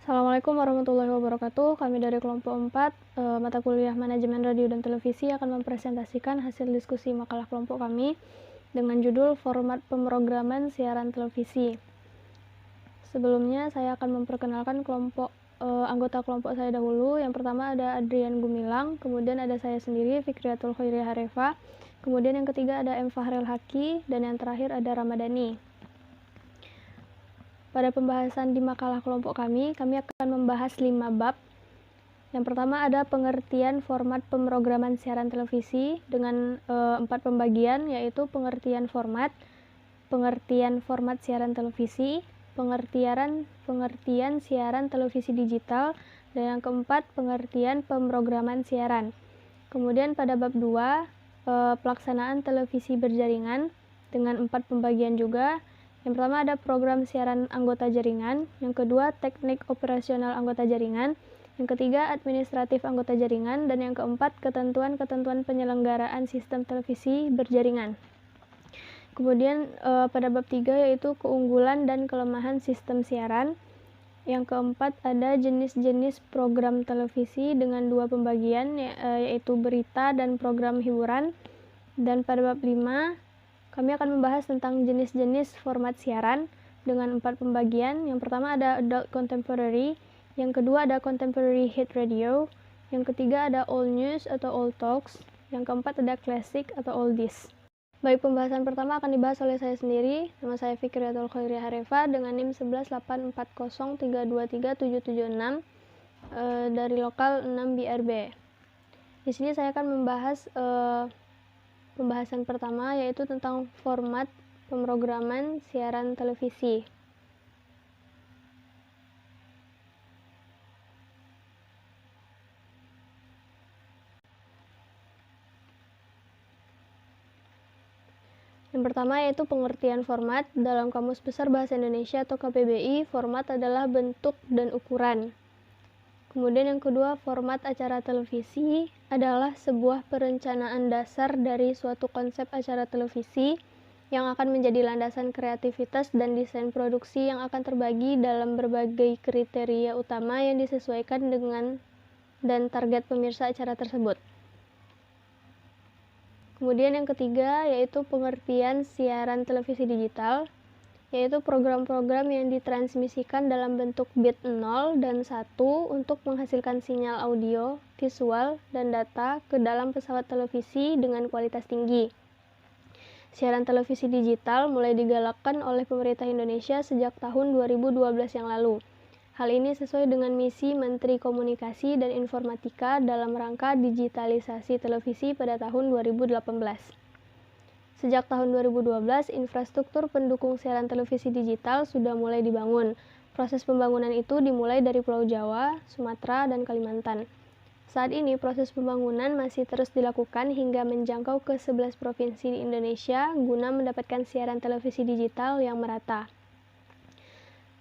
Assalamualaikum warahmatullahi wabarakatuh. Kami dari kelompok 4, mata kuliah Manajemen Radio dan Televisi akan mempresentasikan hasil diskusi makalah kelompok kami dengan judul Format Pemrograman Siaran Televisi. Sebelumnya saya akan memperkenalkan anggota kelompok saya dahulu. Yang pertama ada Adrian Gumilang, kemudian ada saya sendiri, Fikriatul Khairiyah Harefa, kemudian yang ketiga ada M. Fahrel Haki, dan yang terakhir ada Ramadhani. Pada pembahasan di makalah kelompok kami akan membahas 5 bab. Yang pertama ada pengertian format pemrograman siaran televisi dengan 4 pembagian, yaitu pengertian format siaran televisi, pengertian siaran televisi digital, dan yang keempat pengertian pemrograman siaran. Kemudian pada bab 2 pelaksanaan televisi berjaringan dengan 4 pembagian juga. Yang pertama ada program siaran anggota jaringan, yang kedua teknik operasional anggota jaringan, yang ketiga administratif anggota jaringan, dan yang keempat ketentuan-ketentuan penyelenggaraan sistem televisi berjaringan. Kemudian pada bab 3 yaitu keunggulan dan kelemahan sistem siaran. Yang keempat ada jenis-jenis program televisi dengan 2 pembagian, yaitu berita dan program hiburan. Dan pada bab 5 kami akan membahas tentang jenis-jenis format siaran dengan 4 pembagian. Yang pertama ada Adult Contemporary, yang kedua ada Contemporary Hit Radio, yang ketiga ada All News atau All Talks, yang keempat ada Classic atau Oldies. Baik, pembahasan pertama akan dibahas oleh saya sendiri. Nama saya Fikriatul Khairiyah Harefa dengan NIM 11840323776 dari lokal 6 BRB. Di sini saya akan membahas pembahasan pertama, yaitu tentang format pemrograman siaran televisi. Yang pertama yaitu pengertian format. Dalam Kamus Besar Bahasa Indonesia atau KBBI, format adalah bentuk dan ukuran. Kemudian yang kedua, format acara televisi adalah sebuah perencanaan dasar dari suatu konsep acara televisi yang akan menjadi landasan kreativitas dan desain produksi yang akan terbagi dalam berbagai kriteria utama yang disesuaikan dengan dan target pemirsa acara tersebut. Kemudian yang ketiga yaitu pengertian siaran televisi digital, yaitu program-program yang ditransmisikan dalam bentuk bit 0 dan 1 untuk menghasilkan sinyal audio, visual, dan data ke dalam pesawat televisi dengan kualitas tinggi. Siaran televisi digital mulai digalakkan oleh pemerintah Indonesia sejak tahun 2012 yang lalu. Hal ini sesuai dengan misi Menteri Komunikasi dan Informatika dalam rangka digitalisasi televisi pada tahun 2018. Sejak tahun 2012, infrastruktur pendukung siaran televisi digital sudah mulai dibangun. Proses pembangunan itu dimulai dari Pulau Jawa, Sumatera, dan Kalimantan. Saat ini proses pembangunan masih terus dilakukan hingga menjangkau ke 11 provinsi di Indonesia guna mendapatkan siaran televisi digital yang merata.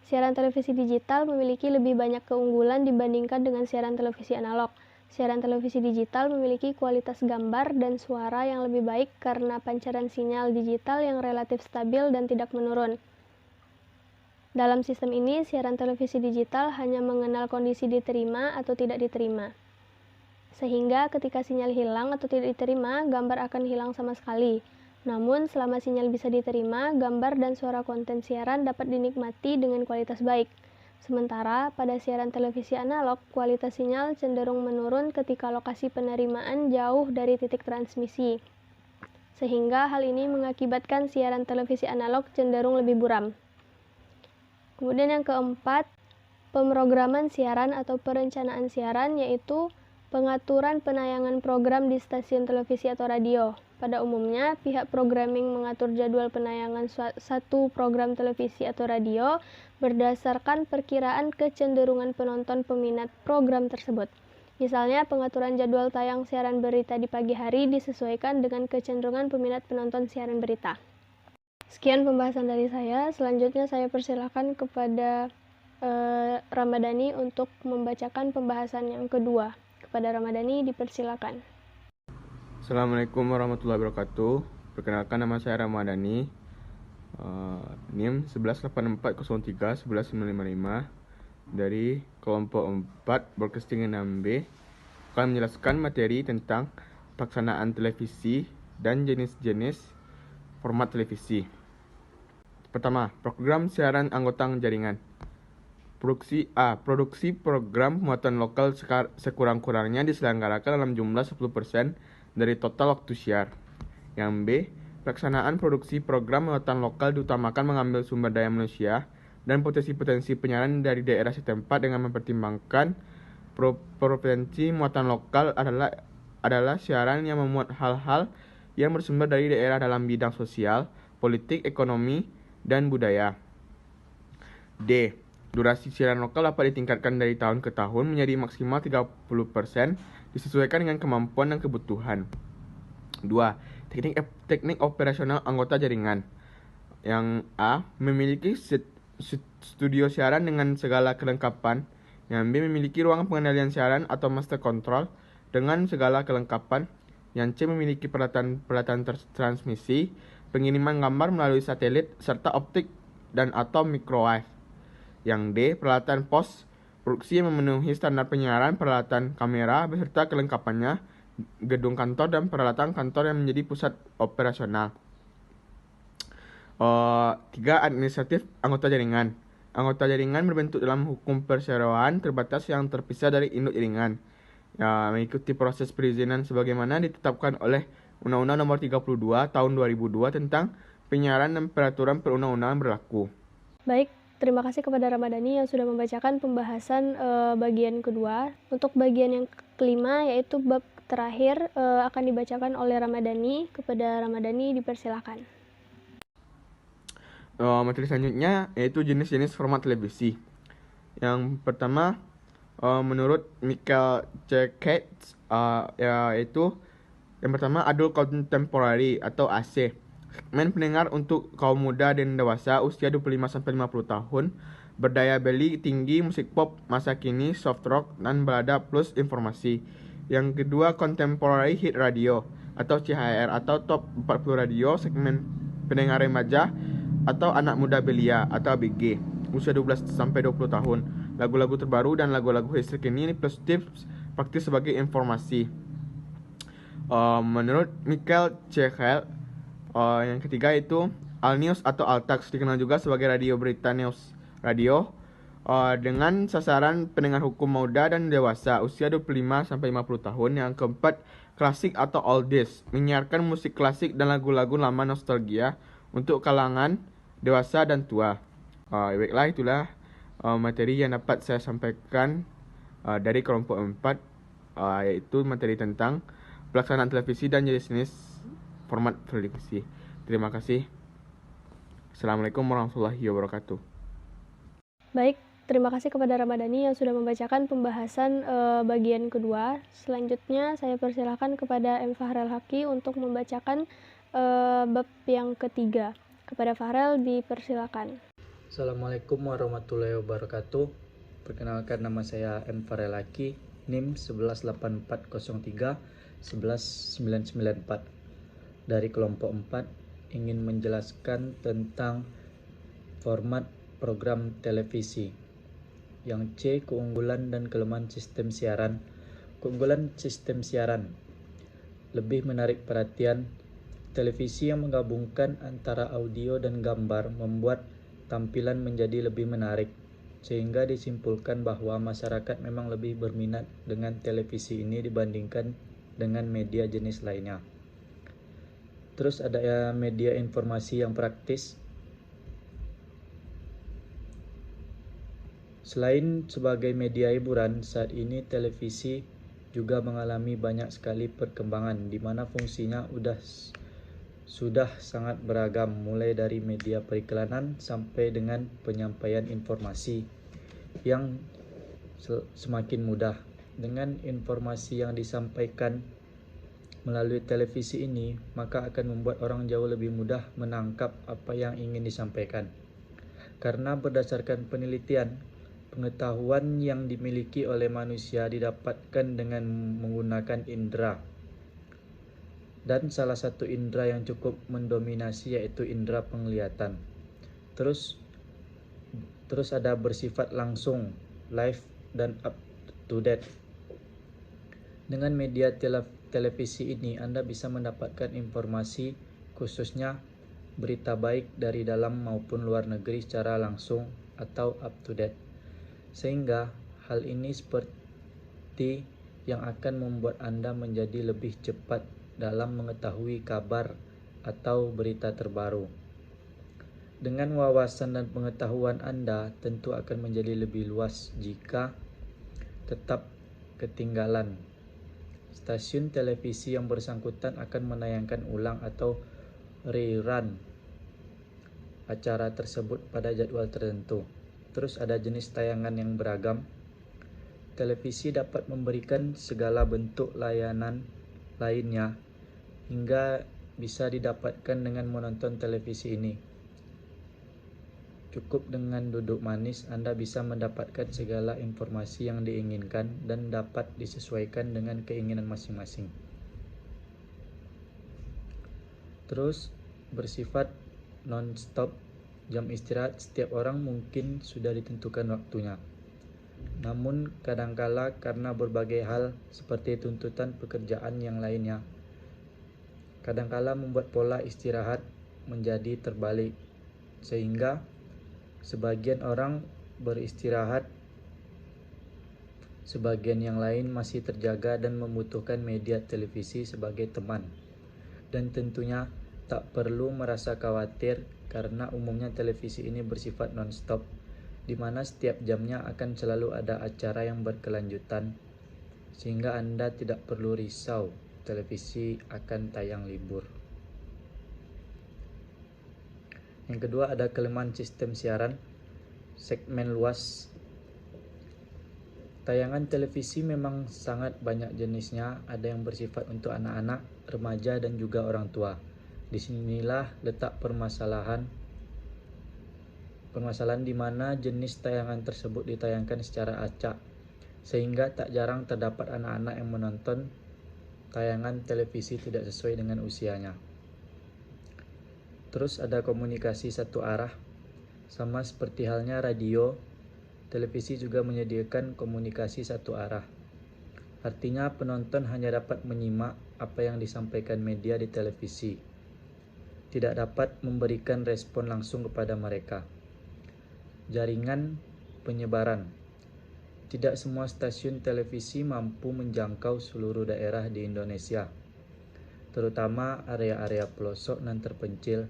Siaran televisi digital memiliki lebih banyak keunggulan dibandingkan dengan siaran televisi analog. Siaran televisi digital memiliki kualitas gambar dan suara yang lebih baik karena pancaran sinyal digital yang relatif stabil dan tidak menurun. Dalam sistem ini, siaran televisi digital hanya mengenal kondisi diterima atau tidak diterima. Sehingga ketika sinyal hilang atau tidak diterima, gambar akan hilang sama sekali. Namun, selama sinyal bisa diterima, gambar dan suara konten siaran dapat dinikmati dengan kualitas baik. Sementara pada siaran televisi analog, kualitas sinyal cenderung menurun ketika lokasi penerimaan jauh dari titik transmisi. Sehingga hal ini mengakibatkan siaran televisi analog cenderung lebih buram. Kemudian yang keempat, pemrograman siaran atau perencanaan siaran, yaitu pengaturan penayangan program di stasiun televisi atau radio. Pada umumnya, pihak programming mengatur jadwal penayangan satu program televisi atau radio berdasarkan perkiraan kecenderungan penonton peminat program tersebut. Misalnya, pengaturan jadwal tayang siaran berita di pagi hari disesuaikan dengan kecenderungan peminat penonton siaran berita. Sekian pembahasan dari saya. Selanjutnya saya persilakan kepada Ramadhani untuk membacakan pembahasan yang kedua. Kepada Ramadhani dipersilakan. Assalamualaikum warahmatullahi wabarakatuh. Perkenalkan, nama saya Ramadhani, NIM 11840311955 dari kelompok 4 broadcasting 6B akan menjelaskan materi tentang pelaksanaan televisi dan jenis-jenis format televisi. Pertama, program siaran anggota jaringan. Produksi program muatan lokal sekurang-kurangnya diselenggarakan dalam jumlah 10% dari total waktu siar. Yang B, pelaksanaan produksi program muatan lokal diutamakan mengambil sumber daya manusia dan potensi-potensi penyiaran dari daerah setempat dengan mempertimbangkan provinsi muatan lokal adalah siaran yang memuat hal-hal yang bersumber dari daerah dalam bidang sosial, politik, ekonomi, dan budaya. D. Durasi siaran lokal dapat ditingkatkan dari tahun ke tahun menjadi maksimal 30% disesuaikan dengan kemampuan dan kebutuhan. 2. Teknik operasional anggota jaringan. Yang A. Memiliki studio siaran dengan segala kelengkapan. Yang B. Memiliki ruang pengendalian siaran atau master control dengan segala kelengkapan. Yang C. Memiliki peralatan transmisi, pengiriman gambar melalui satelit, serta optik dan atau microwave. Yang D. Peralatan post produksi yang memenuhi standar penyiaran, peralatan kamera beserta kelengkapannya, gedung kantor dan peralatan kantor yang menjadi pusat operasional. 3. Administratif anggota jaringan. Anggota jaringan berbentuk dalam hukum perseroan terbatas yang terpisah dari induk jaringan. Mengikuti proses perizinan sebagaimana ditetapkan oleh Undang-Undang Nomor 32 Tahun 2002 tentang penyiaran dan peraturan perundang-undangan berlaku. Baik, terima kasih kepada Ramadhani yang sudah membacakan pembahasan bagian kedua. Untuk bagian yang kelima, yaitu bab terakhir, akan dibacakan oleh Ramadhani. Kepada Ramadhani dipersilakan. Materi selanjutnya yaitu jenis-jenis format televisi. Yang pertama, menurut Michael C. Katz, yaitu yang pertama adult contemporary atau AC. Segmen pendengar untuk kaum muda dan dewasa usia 25-50 tahun, berdaya beli tinggi, musik pop masa kini, soft rock, dan balada plus informasi. Yang kedua, contemporary hit radio atau CHR atau top 40 radio, segmen pendengar remaja atau anak muda belia atau ABG, usia 12-20 tahun, lagu-lagu terbaru dan lagu-lagu hits terkini plus tips praktis sebagai informasi. Menurut Michael C. Katz, yang ketiga itu Al News atau Altax, dikenal juga sebagai radio berita news radio, dengan sasaran pendengar hukum muda dan dewasa usia 25-50 tahun. Yang keempat, klasik atau oldies, menyiarkan musik klasik dan lagu-lagu lama nostalgia untuk kalangan dewasa dan tua. Baiklah, itulah materi yang dapat saya sampaikan dari kelompok 4, yaitu materi tentang pelaksanaan televisi dan jenis-jenis format televisi. Terima kasih. Assalamualaikum warahmatullahi wabarakatuh. Baik, terima kasih kepada Ramadhani yang sudah membacakan pembahasan bagian kedua. Selanjutnya saya persilakan kepada M. Fahrel Haki untuk membacakan bab yang ketiga. Kepada Fahrel dipersilakan. Assalamualaikum warahmatullahi wabarakatuh. Perkenalkan, nama saya M. Fahrel Haki, NIM 118403 11994 dari kelompok 4, ingin menjelaskan tentang format program televisi. Yang C, keunggulan dan kelemahan sistem siaran. Keunggulan sistem siaran lebih menarik perhatian. Televisi yang menggabungkan antara audio dan gambar membuat tampilan menjadi lebih menarik, sehingga disimpulkan bahwa masyarakat memang lebih berminat dengan televisi ini dibandingkan dengan media jenis lainnya. Terus ada media informasi yang praktis. Selain sebagai media hiburan, saat ini televisi juga mengalami banyak sekali perkembangan, di mana fungsinya sudah sangat beragam, mulai dari media periklanan sampai dengan penyampaian informasi yang semakin mudah. Dengan informasi yang disampaikan melalui televisi ini, maka akan membuat orang jauh lebih mudah menangkap apa yang ingin disampaikan. Karena berdasarkan penelitian, pengetahuan yang dimiliki oleh manusia didapatkan dengan menggunakan indera. Dan salah satu indera yang cukup mendominasi yaitu indera penglihatan. Terus ada bersifat langsung live, dan up to date. Dengan media televisi ini, Anda bisa mendapatkan informasi, khususnya berita baik dari dalam maupun luar negeri secara langsung atau up to date. Sehingga hal ini seperti yang akan membuat Anda menjadi lebih cepat dalam mengetahui kabar atau berita terbaru. Dengan wawasan dan pengetahuan Anda tentu akan menjadi lebih luas jika tetap ketinggalan. Stasiun televisi yang bersangkutan akan menayangkan ulang atau rerun acara tersebut pada jadwal tertentu. Terus ada jenis tayangan yang beragam. Televisi dapat memberikan segala bentuk layanan lainnya hingga bisa didapatkan dengan menonton televisi ini. Cukup dengan duduk manis, Anda bisa mendapatkan segala informasi yang diinginkan dan dapat disesuaikan dengan keinginan masing-masing. Terus, bersifat non-stop, jam istirahat setiap orang mungkin sudah ditentukan waktunya. Namun, kadangkala karena berbagai hal seperti tuntutan pekerjaan yang lainnya, kadangkala membuat pola istirahat menjadi terbalik, sehingga sebagian orang beristirahat, sebagian yang lain masih terjaga dan membutuhkan media televisi sebagai teman. Dan tentunya tak perlu merasa khawatir karena umumnya televisi ini bersifat non-stop, di mana setiap jamnya akan selalu ada acara yang berkelanjutan, sehingga Anda tidak perlu risau televisi akan tayang libur. Yang kedua, ada kelemahan sistem siaran, segmen luas. Tayangan televisi memang sangat banyak jenisnya, ada yang bersifat untuk anak-anak, remaja, dan juga orang tua. Disinilah letak permasalahan di mana jenis tayangan tersebut ditayangkan secara acak, sehingga tak jarang terdapat anak-anak yang menonton tayangan televisi tidak sesuai dengan usianya. Terus ada komunikasi satu arah. Sama seperti halnya radio, televisi juga menyediakan komunikasi satu arah. Artinya penonton hanya dapat menyimak apa yang disampaikan media di televisi, tidak dapat memberikan respon langsung kepada mereka. Jaringan penyebaran. Tidak semua stasiun televisi mampu menjangkau seluruh daerah di Indonesia, terutama area-area pelosok dan terpencil.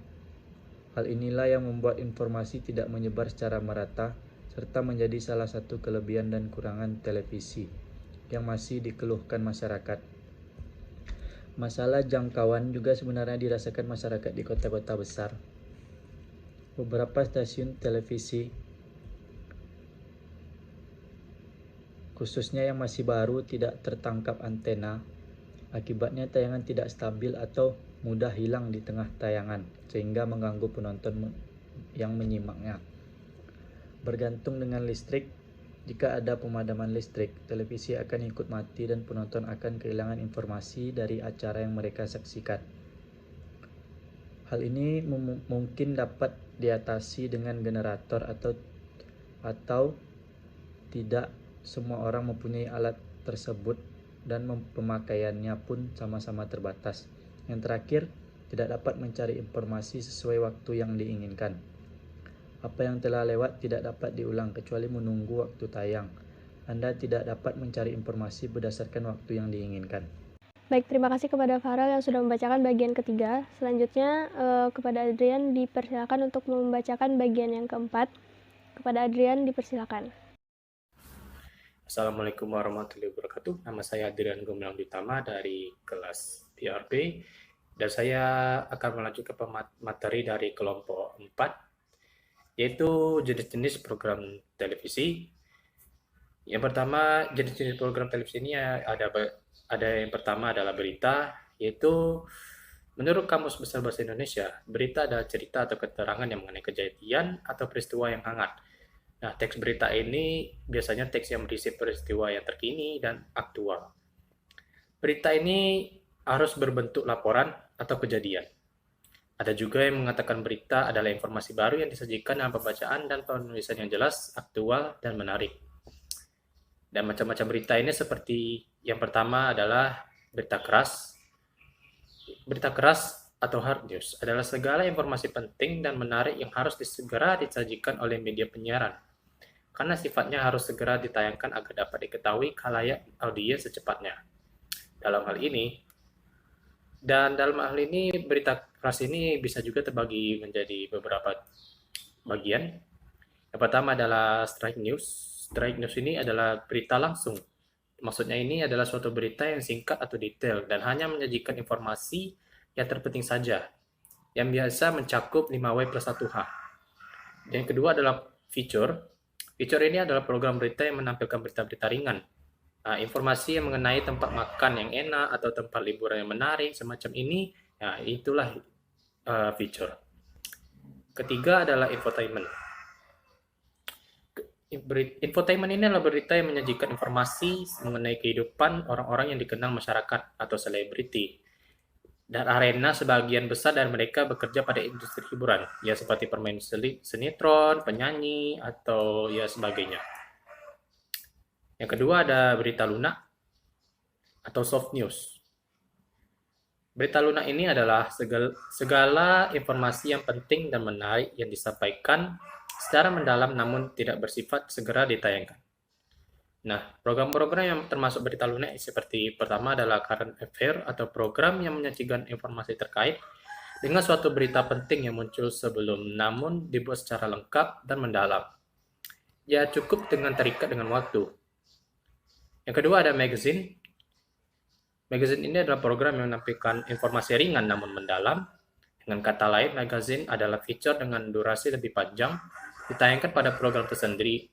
Hal inilah yang membuat informasi tidak menyebar secara merata, serta menjadi salah satu kelebihan dan kurangan televisi yang masih dikeluhkan masyarakat. Masalah jangkauan juga sebenarnya dirasakan masyarakat di kota-kota besar. Beberapa stasiun televisi, khususnya yang masih baru, tidak tertangkap antena. Akibatnya tayangan tidak stabil atau mudah hilang di tengah tayangan, sehingga mengganggu penonton yang menyimaknya. Bergantung dengan listrik, jika ada pemadaman listrik, televisi akan ikut mati dan penonton akan kehilangan informasi dari acara yang mereka saksikan. Hal ini mungkin dapat diatasi dengan generator atau tidak semua orang mempunyai alat tersebut dan pemakaiannya pun sama-sama terbatas. Yang terakhir, tidak dapat mencari informasi sesuai waktu yang diinginkan. Apa yang telah lewat tidak dapat diulang kecuali menunggu waktu tayang. Anda tidak dapat mencari informasi berdasarkan waktu yang diinginkan. Baik, terima kasih kepada Farel yang sudah membacakan bagian ketiga. Selanjutnya kepada Adrian dipersilakan untuk membacakan bagian yang keempat. Kepada Adrian dipersilakan. Assalamualaikum warahmatullahi wabarakatuh. Nama saya Adrian Gumilang Utama dari kelas PRP dan saya akan melanjutkan materi dari kelompok 4, yaitu jenis-jenis program televisi. Yang pertama, jenis-jenis program televisi ini ada yang pertama adalah berita, yaitu menurut Kamus Besar Bahasa Indonesia, berita adalah cerita atau keterangan yang mengenai kejadian atau peristiwa yang hangat. Nah, teks berita ini biasanya teks yang berisi peristiwa yang terkini dan aktual. Berita ini harus berbentuk laporan atau kejadian. Ada juga yang mengatakan berita adalah informasi baru yang disajikan dengan pembacaan dan penulisan yang jelas, aktual, dan menarik. Dan macam-macam berita ini seperti yang pertama adalah berita keras. Berita keras atau hard news adalah segala informasi penting dan menarik yang harus segera disajikan oleh media penyiaran. Karena sifatnya harus segera ditayangkan agar dapat diketahui khalayak audiens secepatnya. Dalam hal ini, berita keras ini bisa juga terbagi menjadi beberapa bagian. Yang pertama adalah strike news. Strike news ini adalah berita langsung. Maksudnya ini adalah suatu berita yang singkat atau detail dan hanya menyajikan informasi yang terpenting saja, yang biasa mencakup 5W plus 1H. Dan yang kedua adalah feature. Feature ini adalah program berita yang menampilkan berita-berita ringan. Nah, informasi yang mengenai tempat makan yang enak atau tempat liburan yang menarik, semacam ini, ya itulah feature. Ketiga adalah infotainment. Infotainment ini adalah berita yang menyajikan informasi mengenai kehidupan orang-orang yang dikenal masyarakat atau selebriti. Dan arena sebagian besar dari mereka bekerja pada industri hiburan, ya seperti permain sinetron, penyanyi, atau ya sebagainya. Yang kedua ada berita lunak atau soft news. Berita lunak ini adalah segala informasi yang penting dan menarik yang disampaikan secara mendalam namun tidak bersifat segera ditayangkan. Nah, program-program yang termasuk berita lunak seperti pertama adalah current affair atau program yang menyajikan informasi terkait dengan suatu berita penting yang muncul sebelum namun dibuat secara lengkap dan mendalam. Ya, cukup dengan terikat dengan waktu. Yang kedua ada magazine. Magazine ini adalah program yang menampilkan informasi ringan namun mendalam. Dengan kata lain, magazine adalah feature dengan durasi lebih panjang, ditayangkan pada program tersendiri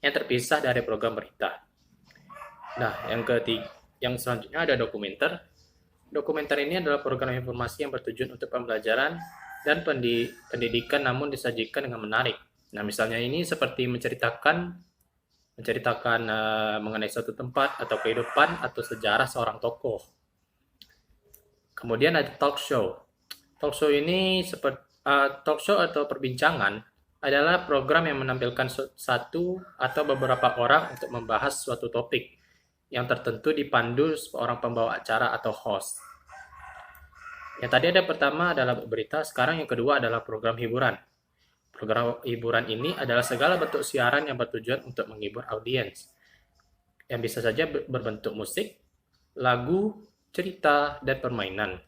yang terpisah dari program berita. Nah, yang selanjutnya ada dokumenter. Dokumenter ini adalah program informasi yang bertujuan untuk pembelajaran dan pendidikan namun disajikan dengan menarik. Nah, misalnya ini seperti menceritakan mengenai suatu tempat atau kehidupan atau sejarah seorang tokoh. Kemudian ada talk show. Talk show ini talk show atau perbincangan adalah program yang menampilkan satu atau beberapa orang untuk membahas suatu topik yang tertentu dipandu seorang pembawa acara atau host. Yang tadi ada pertama adalah berita, sekarang yang kedua adalah program hiburan. Program hiburan ini adalah segala bentuk siaran yang bertujuan untuk menghibur audiens, yang bisa saja berbentuk musik, lagu, cerita, dan permainan.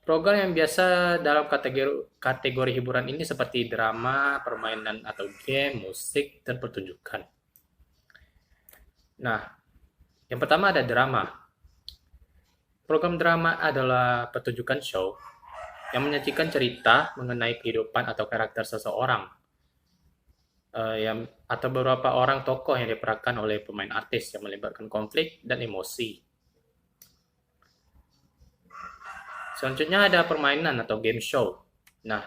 Program yang biasa dalam kategori hiburan ini seperti drama, permainan atau game, musik, dan pertunjukan. Nah, yang pertama ada drama. Program drama adalah pertunjukan show yang menyajikan cerita mengenai kehidupan atau karakter seseorang atau beberapa orang tokoh yang diperankan oleh pemain artis yang melibatkan konflik dan emosi. Selanjutnya ada permainan atau game show. Nah,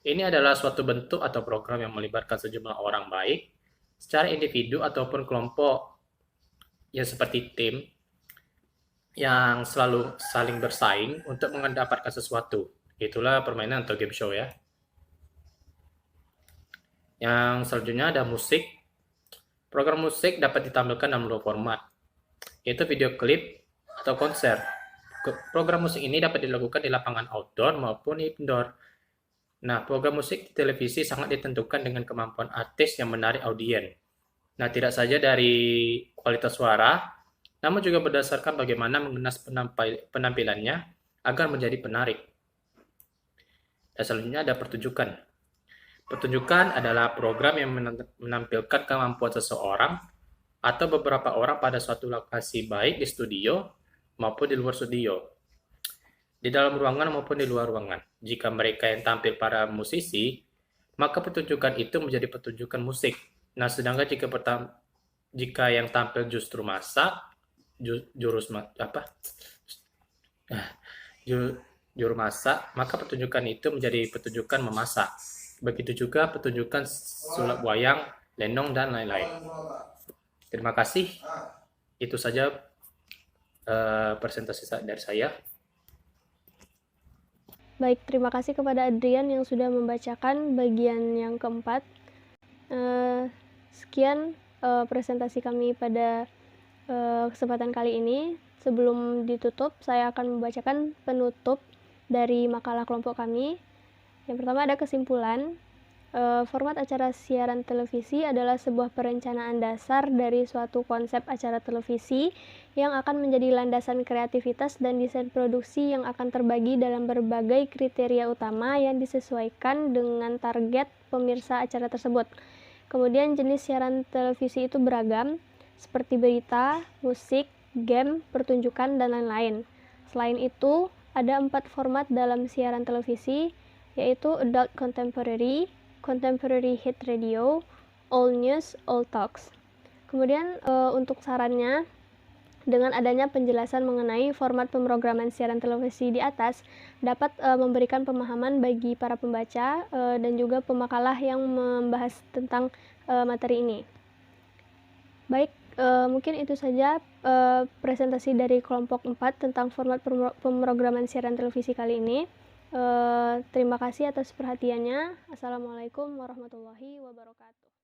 ini adalah suatu bentuk atau program yang melibatkan sejumlah orang baik secara individu ataupun kelompok yang seperti tim yang selalu saling bersaing untuk mendapatkan sesuatu. Itulah permainan atau game show ya. Yang selanjutnya ada musik. Program musik dapat ditampilkan dalam dua format, yaitu video klip atau konser. Program musik ini dapat dilakukan di lapangan outdoor maupun indoor. Nah, program musik di televisi sangat ditentukan dengan kemampuan artis yang menarik audiens. Nah, tidak saja dari kualitas suara, namun juga berdasarkan bagaimana mengemas penampilannya agar menjadi penarik. Dan selanjutnya ada pertunjukan. Pertunjukan adalah program yang menampilkan kemampuan seseorang atau beberapa orang pada suatu lokasi baik di studio maupun di luar studio, di dalam ruangan maupun di luar ruangan. Jika mereka yang tampil para musisi, maka pertunjukan itu menjadi pertunjukan musik. Nah, sedangkan jika yang tampil justru masak, juru masak, maka pertunjukan itu menjadi pertunjukan memasak. Begitu juga pertunjukan sulap wayang, lenong, dan lain-lain. Terima kasih. Itu saja presentasi dari saya. Baik, terima kasih kepada Adrian yang sudah membacakan bagian yang keempat. Sekian presentasi kami pada kesempatan kali ini. Sebelum ditutup, saya akan membacakan penutup dari makalah kelompok kami. Yang pertama ada kesimpulan. Format acara siaran televisi adalah sebuah perencanaan dasar dari suatu konsep acara televisi yang akan menjadi landasan kreativitas dan desain produksi yang akan terbagi dalam berbagai kriteria utama yang disesuaikan dengan target pemirsa acara tersebut. Kemudian jenis siaran televisi itu beragam, seperti berita, musik, game, pertunjukan, dan lain-lain. Selain itu, ada 4 format dalam siaran televisi, yaitu Adult Contemporary, Contemporary Hit Radio, All News, All Talks. Kemudian untuk sarannya, dengan adanya penjelasan mengenai format pemrograman siaran televisi di atas, dapat memberikan pemahaman bagi para pembaca dan juga pemakalah yang membahas tentang materi ini. Baik, mungkin itu saja presentasi dari kelompok 4 tentang format pemrograman siaran televisi kali ini. Terima kasih atas perhatiannya. Assalamualaikum warahmatullahi wabarakatuh.